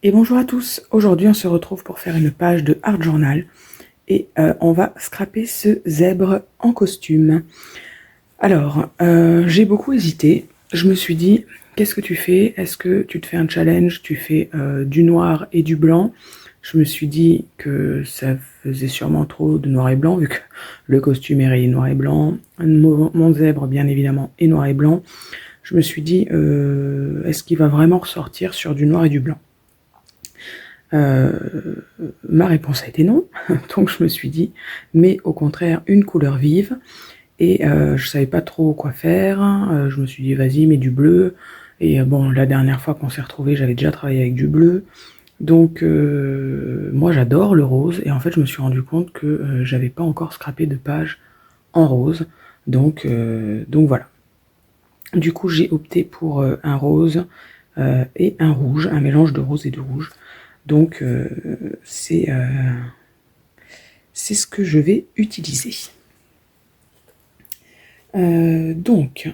Et bonjour à tous, aujourd'hui on se retrouve pour faire une page de Art Journal et on va scraper ce zèbre en costume. Alors, j'ai beaucoup hésité, je me suis dit, qu'est-ce que tu fais? Est-ce que tu te fais un challenge? Tu fais du noir et du blanc? Je me suis dit que ça faisait sûrement trop de noir et blanc, vu que le costume est rayé noir et blanc, mon zèbre bien évidemment est noir et blanc. Je me suis dit, est-ce qu'il va vraiment ressortir sur du noir et du blanc? Ma réponse a été non, donc je me suis dit, mais au contraire, une couleur vive, et je savais pas trop quoi faire, je me suis dit, vas-y, mets du bleu, et bon, la dernière fois qu'on s'est retrouvés, j'avais déjà travaillé avec du bleu, donc moi j'adore le rose, et en fait je me suis rendu compte que j'avais pas encore scrapé de page en rose, donc voilà. Du coup j'ai opté pour un rose et un rouge, un mélange de rose et de rouge. Donc c'est ce que je vais utiliser. Donc,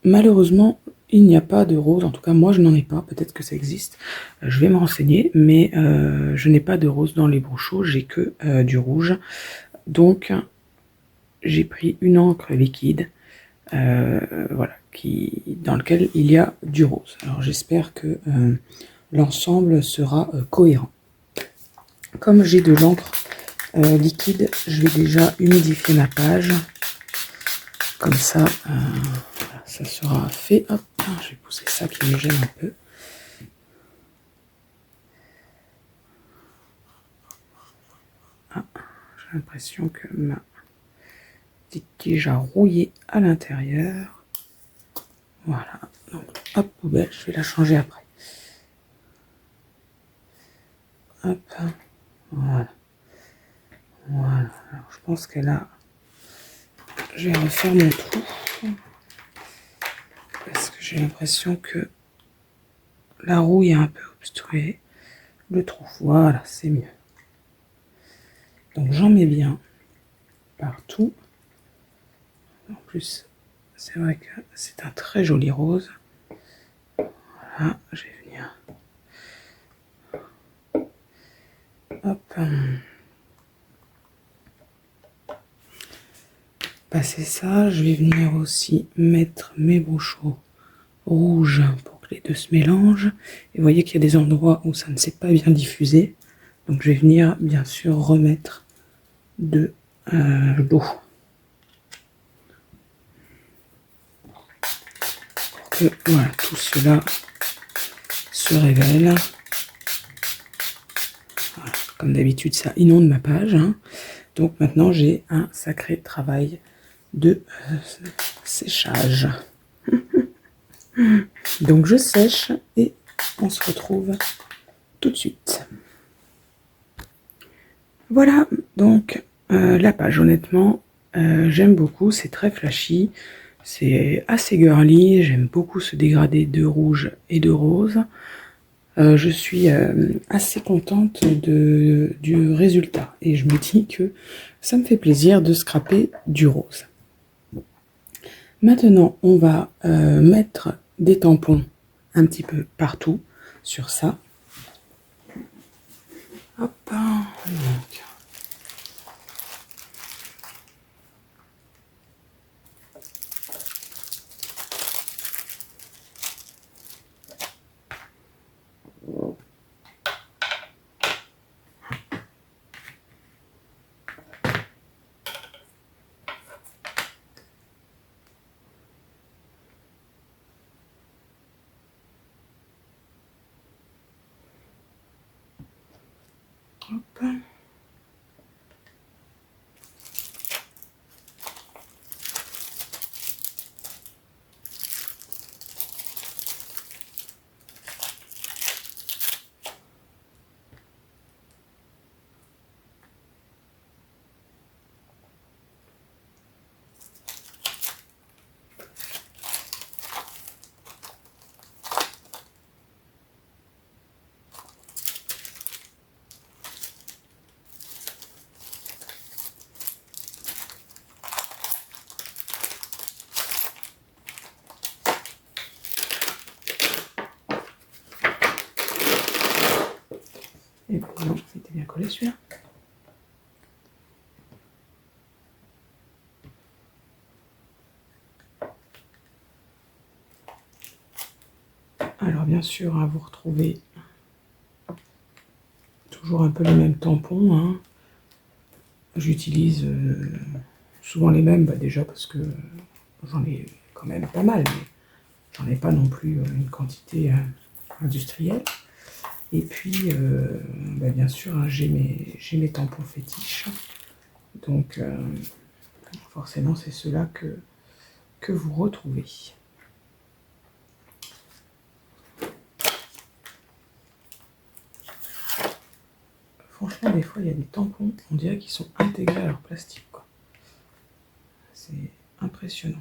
malheureusement, il n'y a pas de rose, en tout cas moi je n'en ai pas, peut-être que ça existe, je vais me renseigner, mais je n'ai pas de rose dans les brochos, j'ai que du rouge. Donc j'ai pris une encre liquide, voilà, dans lequel il y a du rose. Alors j'espère que l'ensemble sera cohérent. Comme j'ai de l'encre liquide, je vais déjà humidifier ma page. Comme ça, ça sera fait. Hop, je vais pousser ça qui me gêne un peu. Ah, j'ai l'impression que ma petite tige a rouillé à l'intérieur. Voilà, donc hop, poubelle, je vais la changer après. Hop, voilà. Voilà, alors je pense qu'elle a... Je vais refaire mon trou. Parce que j'ai l'impression que la rouille a un peu obstrué le trou. Voilà, c'est mieux. Donc j'en mets bien partout. En plus, c'est vrai que c'est un très joli rose. Voilà, je vais venir. Hop. Passer ça, je vais venir aussi mettre mes brochos rouges pour que les deux se mélangent. Et vous voyez qu'il y a des endroits où ça ne s'est pas bien diffusé. Donc je vais venir bien sûr remettre de l'eau. Pour que voilà, tout cela se révèle. Voilà, comme d'habitude, ça inonde ma page. Hein. Donc maintenant, j'ai un sacré travail de séchage. Donc je sèche et on se retrouve tout de suite. Voilà, donc la page, honnêtement, j'aime beaucoup, c'est très flashy, c'est assez girly, j'aime beaucoup ce dégradé de rouge et de rose. Je suis assez contente du résultat et je me dis que ça me fait plaisir de scraper du rose. Maintenant, on va mettre des tampons un petit peu partout sur ça. Hop, donc. Hop. Et puis non, il était bien collé celui-là. Alors bien sûr, hein, vous retrouvez toujours un peu les mêmes tampons. Hein. J'utilise souvent les mêmes, déjà parce que j'en ai quand même pas mal, mais j'en ai pas non plus une quantité industrielle. Et puis, bien sûr, hein, j'ai mes tampons fétiches. Donc, forcément, c'est ceux-là que vous retrouvez. Franchement, des fois, il y a des tampons, on dirait qu'ils sont intégrés à leur plastique, quoi. C'est impressionnant.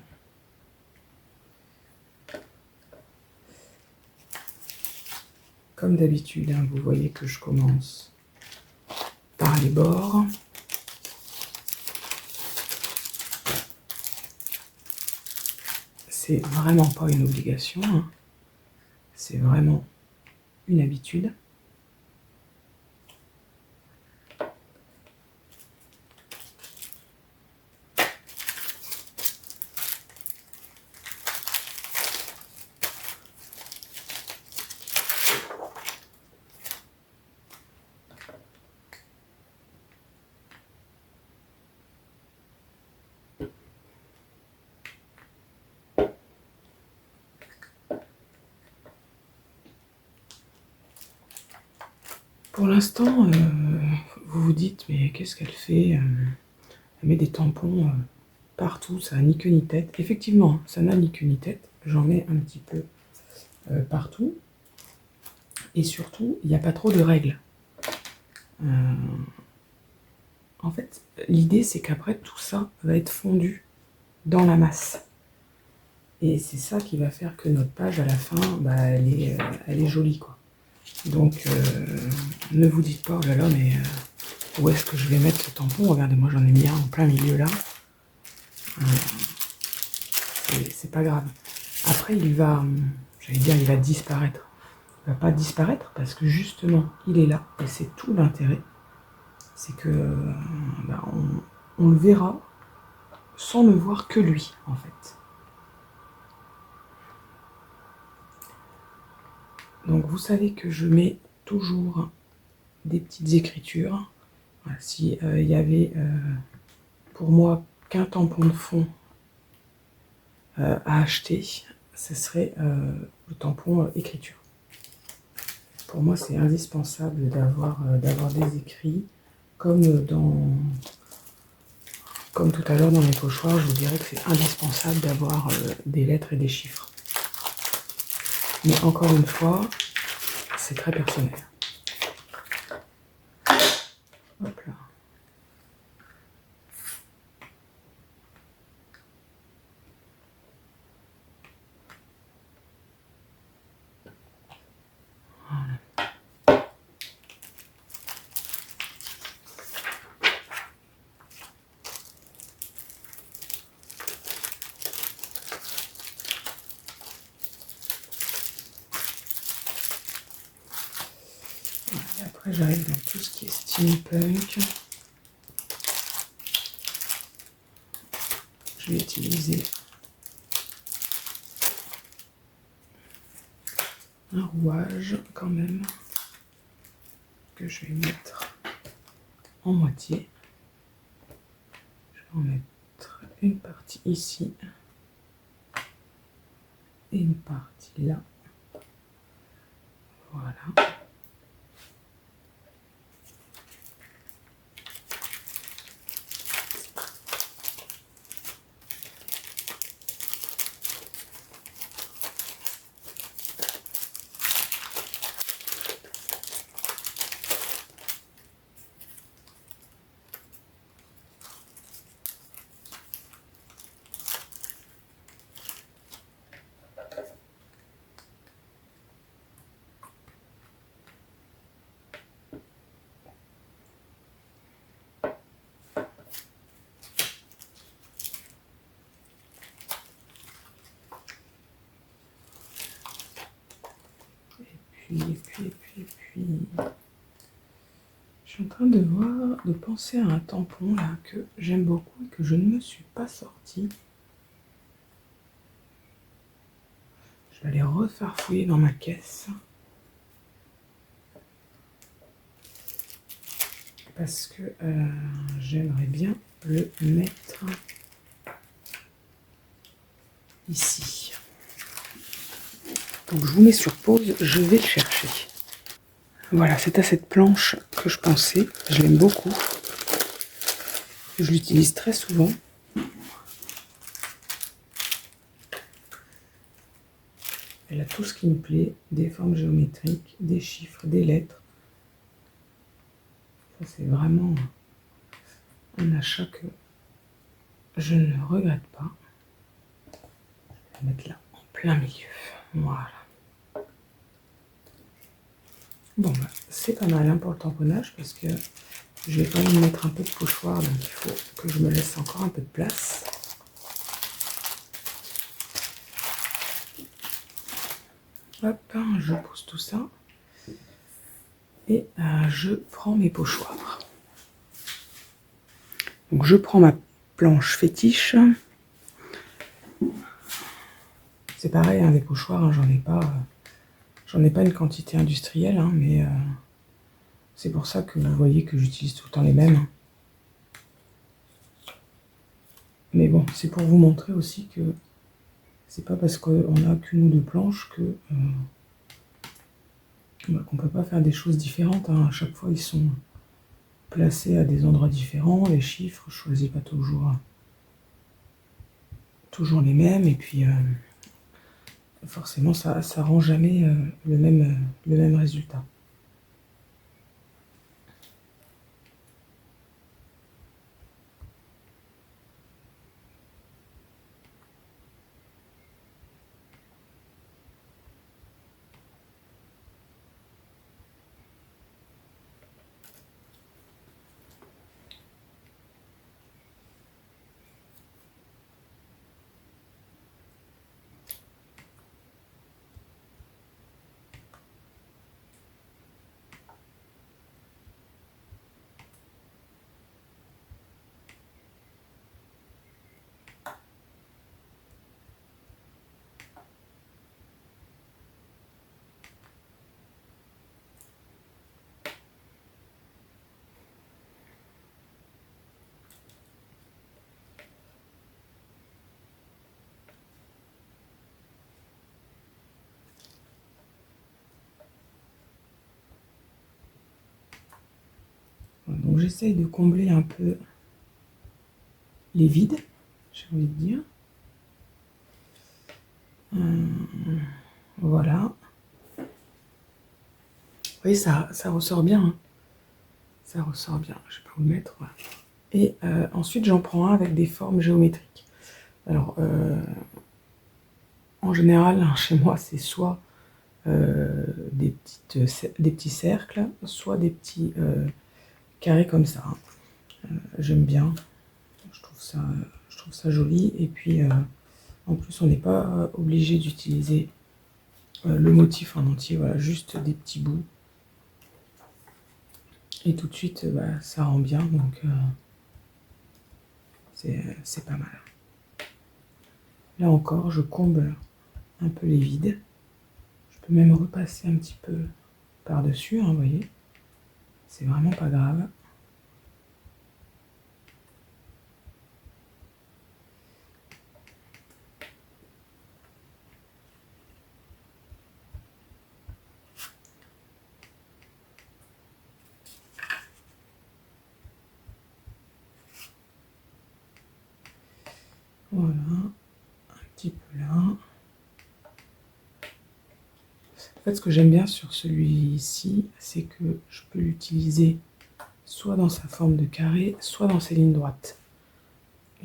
Comme d'habitude, hein, vous voyez que je commence par les bords. C'est vraiment pas une obligation, hein. C'est vraiment une habitude. Pour l'instant, vous vous dites, mais qu'est-ce qu'elle fait? Elle met des tampons partout, ça n'a ni queue ni tête. Effectivement, ça n'a ni queue ni tête. J'en mets un petit peu partout. Et surtout, il n'y a pas trop de règles. En fait, l'idée, c'est qu'après, tout ça va être fondu dans la masse. Et c'est ça qui va faire que notre page, à la fin, elle est jolie, quoi. Donc, ne vous dites pas, oh là là, mais où est-ce que je vais mettre ce tampon? Regardez, moi, j'en ai mis un en plein milieu, là. C'est pas grave. Après, il va disparaître. Il va pas disparaître parce que, justement, il est là. Et c'est tout l'intérêt. C'est que on le verra sans ne voir que lui, en fait. Donc vous savez que je mets toujours des petites écritures. Voilà, si il y avait pour moi qu'un tampon de fond à acheter, ce serait le tampon écriture. Pour moi, c'est indispensable d'avoir des écrits, comme tout à l'heure dans les pochoirs, je vous dirais que c'est indispensable d'avoir des lettres et des chiffres. Mais encore une fois, c'est très personnel. Hop là. Et après, j'arrive dans tout ce qui est steampunk. Je vais utiliser un rouage quand même que je vais mettre en moitié. Je vais en mettre une partie ici et une partie là. Voilà. Et puis. Je suis en train de penser à un tampon là que j'aime beaucoup et que je ne me suis pas sorti. Je vais aller refarfouiller dans ma caisse. Parce que j'aimerais bien le mettre ici. Donc je vous mets sur pause, je vais le chercher. Voilà, c'est à cette planche que je pensais. Je l'aime beaucoup. Je l'utilise très souvent. Elle a tout ce qui me plaît, des formes géométriques, des chiffres, des lettres. Ça, c'est vraiment un achat que je ne regrette pas. Je vais la mettre là, en plein milieu. Voilà. Bon, bah, c'est pas mal hein, pour le tamponnage parce que je vais quand même mettre un peu de pochoir, donc il faut que je me laisse encore un peu de place. Hop, je pose tout ça et je prends mes pochoirs. Donc je prends ma planche fétiche. C'est pareil, hein, des pochoirs, hein, j'en ai pas une quantité industrielle, hein, mais c'est pour ça que vous voyez que j'utilise tout le temps les mêmes. Hein. Mais bon, c'est pour vous montrer aussi que c'est pas parce qu'on a qu'une ou deux planches que qu'on peut pas faire des choses différentes. Hein. À chaque fois, ils sont placés à des endroits différents. Les chiffres, je choisis pas toujours les mêmes. Et puis, forcément, ça rend jamais le même résultat. Donc j'essaye de combler un peu les vides, j'ai envie de dire. Voilà. Vous voyez, ça ressort bien. Hein. Ça ressort bien. Je vais pas vous le mettre. Voilà. Et ensuite, j'en prends un avec des formes géométriques. Alors, en général, hein, chez moi, c'est soit des petits cercles, soit des petits carrés comme ça. Hein. J'aime bien. Je trouve ça joli. Et puis, en plus, on n'est pas obligé d'utiliser le motif en entier. Voilà, juste des petits bouts. Et tout de suite, ça rend bien. Donc, c'est pas mal. Là encore, je comble un peu les vides. Je peux même repasser un petit peu par-dessus, hein, vous voyez. C'est vraiment pas grave. Voilà, un petit peu là. En fait, ce que j'aime bien sur celui-ci, c'est que je peux l'utiliser soit dans sa forme de carré, soit dans ses lignes droites.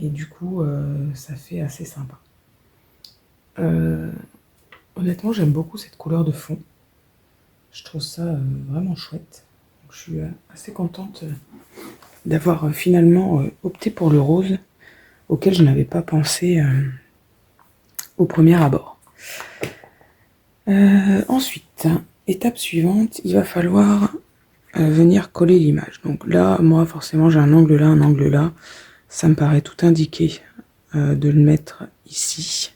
Et du coup, ça fait assez sympa. Honnêtement, j'aime beaucoup cette couleur de fond. Je trouve ça vraiment chouette. Donc, je suis assez contente d'avoir finalement opté pour le rose, auquel je n'avais pas pensé au premier abord. Ensuite, étape suivante, il va falloir venir coller l'image. Donc là, moi, forcément, j'ai un angle là, un angle là. Ça me paraît tout indiqué de le mettre ici.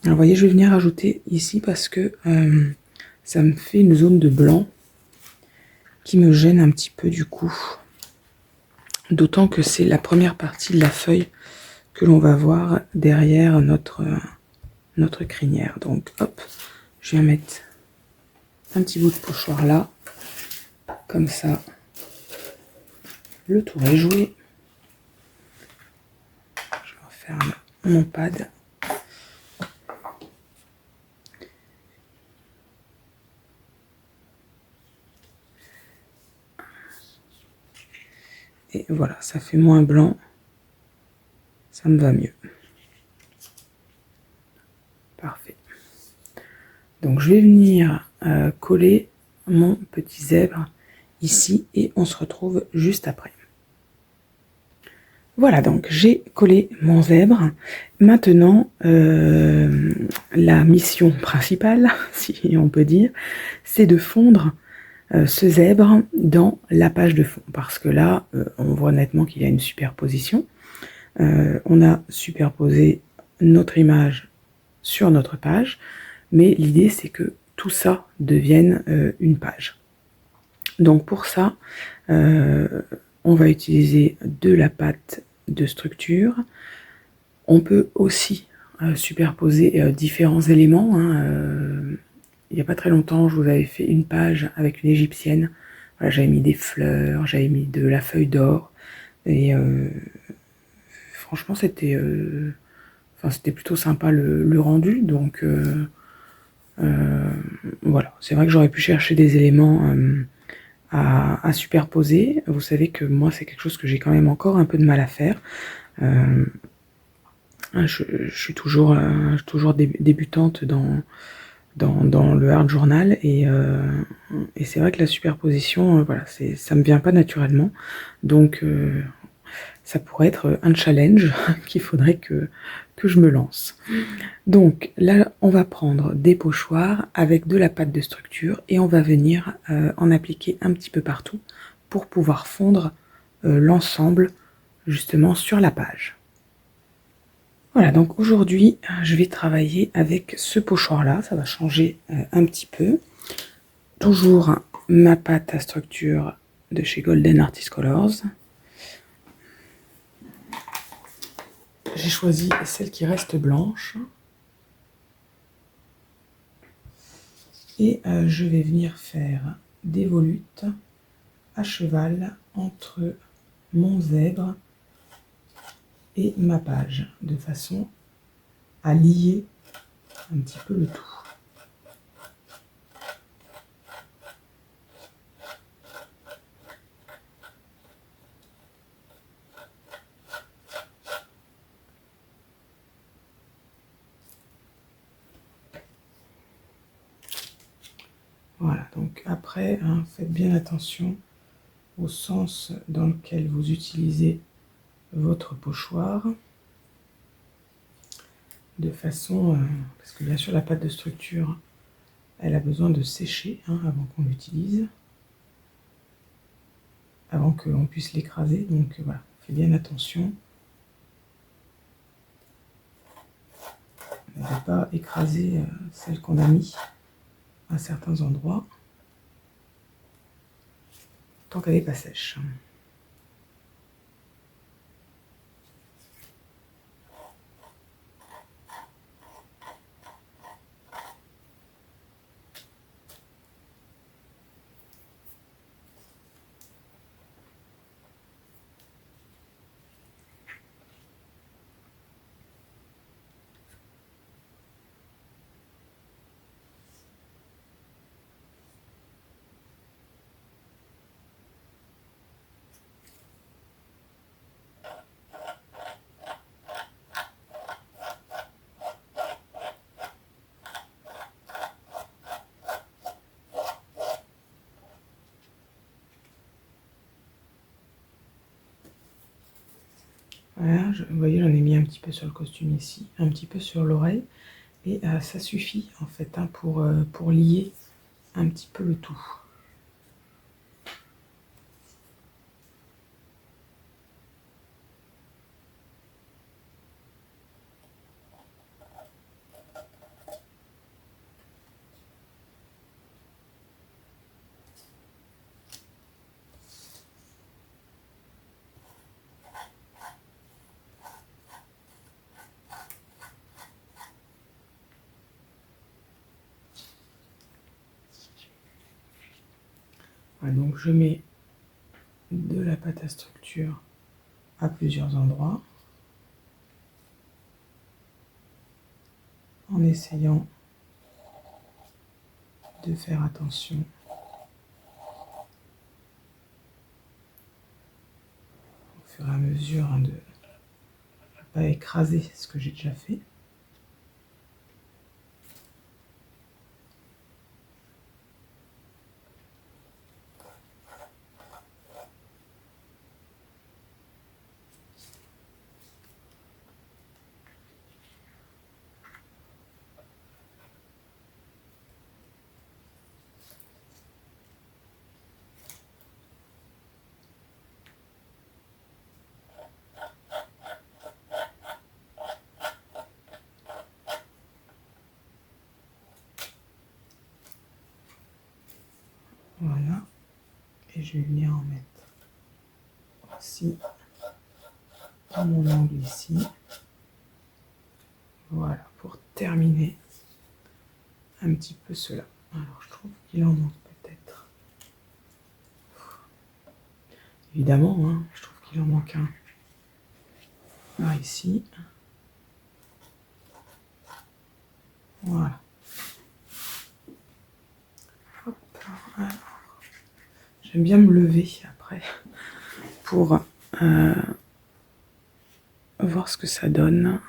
Alors, vous voyez, je vais venir ajouter ici parce que ça me fait une zone de blanc qui me gêne un petit peu du coup. D'autant que c'est la première partie de la feuille que l'on va voir derrière notre crinière. Donc, hop, je vais mettre un petit bout de pochoir là. Comme ça, le tour est joué. Je referme mon pad. Et voilà, ça fait moins blanc. Ça me va mieux. Parfait. Donc je vais venir coller mon petit zèbre ici et on se retrouve juste après. Voilà, donc j'ai collé mon zèbre. Maintenant, la mission principale, si on peut dire, c'est de fondre ce zèbre dans la page de fond. Parce que là, on voit nettement qu'il y a une superposition. On a superposé notre image sur notre page, mais l'idée c'est que tout ça devienne une page. Donc pour ça, on va utiliser de la pâte de structure. On peut aussi superposer différents éléments. Il n'y a pas très longtemps, je vous avais fait une page avec une égyptienne. Voilà, j'avais mis des fleurs, j'avais mis de la feuille d'or. Et franchement, c'était plutôt sympa le rendu. Donc voilà, c'est vrai que j'aurais pu chercher des éléments à superposer. Vous savez que moi, c'est quelque chose que j'ai quand même encore un peu de mal à faire. Je suis toujours débutante dans le art journal et c'est vrai que la superposition, voilà, ça me vient pas naturellement. Donc ça pourrait être un challenge qu'il faudrait que je me lance. Donc là, on va prendre des pochoirs avec de la pâte de structure et on va venir en appliquer un petit peu partout pour pouvoir fondre l'ensemble justement sur la page. Voilà, donc aujourd'hui, je vais travailler avec ce pochoir-là, ça va changer un petit peu. Toujours ma pâte à structure de chez Golden Artist Colors. J'ai choisi celle qui reste blanche. Et je vais venir faire des volutes à cheval entre mon zèbre et ma page, de façon à lier un petit peu le tout. Voilà, donc après, faites bien attention au sens dans lequel vous utilisez votre pochoir, de façon, parce que bien sûr la pâte de structure, elle a besoin de sécher avant qu'on l'utilise, avant qu'on puisse l'écraser, donc voilà, faites bien attention de ne pas écraser celle qu'on a mis à certains endroits, tant qu'elle n'est pas sèche. Voilà, vous voyez, j'en ai mis un petit peu sur le costume ici, un petit peu sur l'oreille, et ça suffit en fait pour lier un petit peu le tout. Voilà, donc je mets de la pâte à structure à plusieurs endroits en essayant de faire attention au fur et à mesure de ne pas écraser ce que j'ai déjà fait. Voilà, et je vais venir en mettre aussi dans mon angle ici. Voilà, pour terminer un petit peu cela. Alors je trouve qu'il en manque peut-être. Évidemment, hein, je trouve qu'il en manque un. Là, ici. Voilà. Hop, alors. J'aime bien me lever après pour voir ce que ça donne.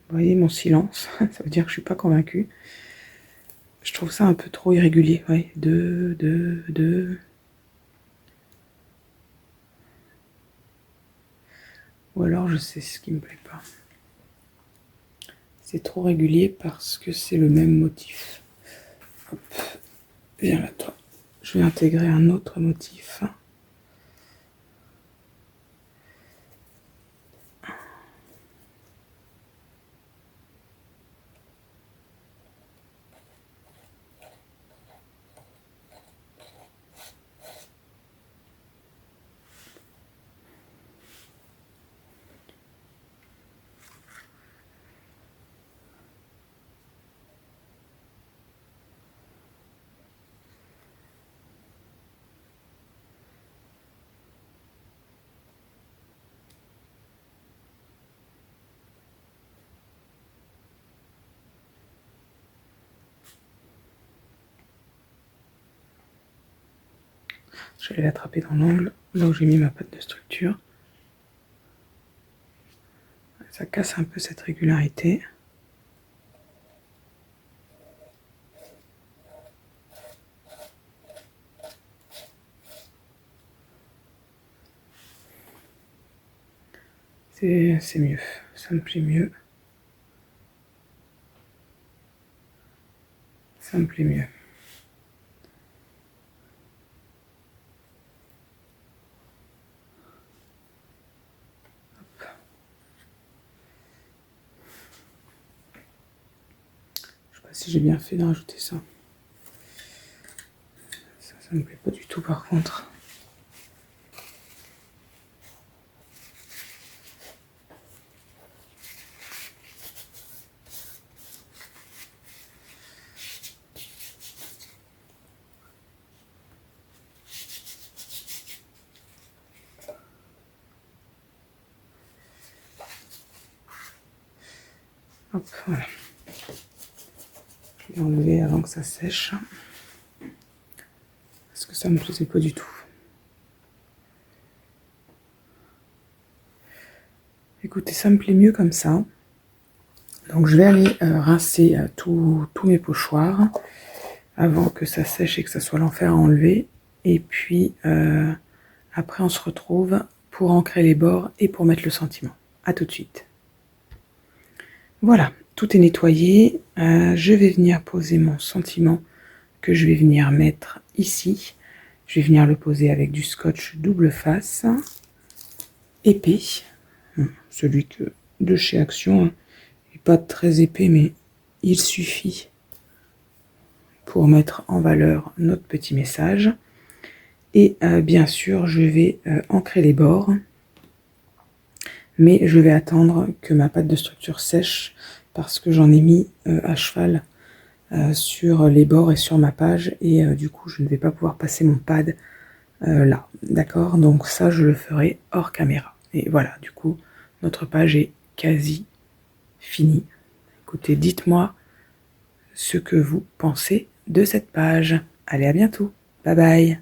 Vous voyez mon silence, ça veut dire que je suis pas convaincue. Je trouve ça un peu trop irrégulier. Ouais, deux. Ou alors je sais ce qui me plaît pas. C'est trop régulier parce que c'est le même motif. Hop, viens là toi. Je vais intégrer un autre motif. Je vais l'attraper dans l'angle, là où j'ai mis ma pâte de structure. Ça casse un peu cette régularité. C'est mieux, ça me plaît mieux. Ça me plaît mieux. Je sais pas si j'ai bien fait de rajouter ça. Ça me plaît pas du tout par contre. Hop, voilà. Je vais enlever avant que ça sèche. Parce que ça me plaisait pas du tout. Écoutez, ça me plaît mieux comme ça. Donc je vais aller rincer tous mes pochoirs avant que ça sèche et que ça soit l'enfer à enlever. Et puis après on se retrouve pour ancrer les bords et pour mettre le sentiment. À tout de suite. Voilà, tout est nettoyé. Je vais venir poser mon sentiment que je vais venir mettre ici. Je vais venir le poser avec du scotch double face, épais. Celui de chez Action n'est pas très épais, mais il suffit pour mettre en valeur notre petit message. Et bien sûr, je vais ancrer les bords, mais je vais attendre que ma pâte de structure sèche parce que j'en ai mis à cheval sur les bords et sur ma page, et du coup je ne vais pas pouvoir passer mon pad là, d'accord? Donc ça je le ferai hors caméra. Et voilà, du coup notre page est quasi finie. Écoutez, dites-moi ce que vous pensez de cette page. Allez, à bientôt, bye bye.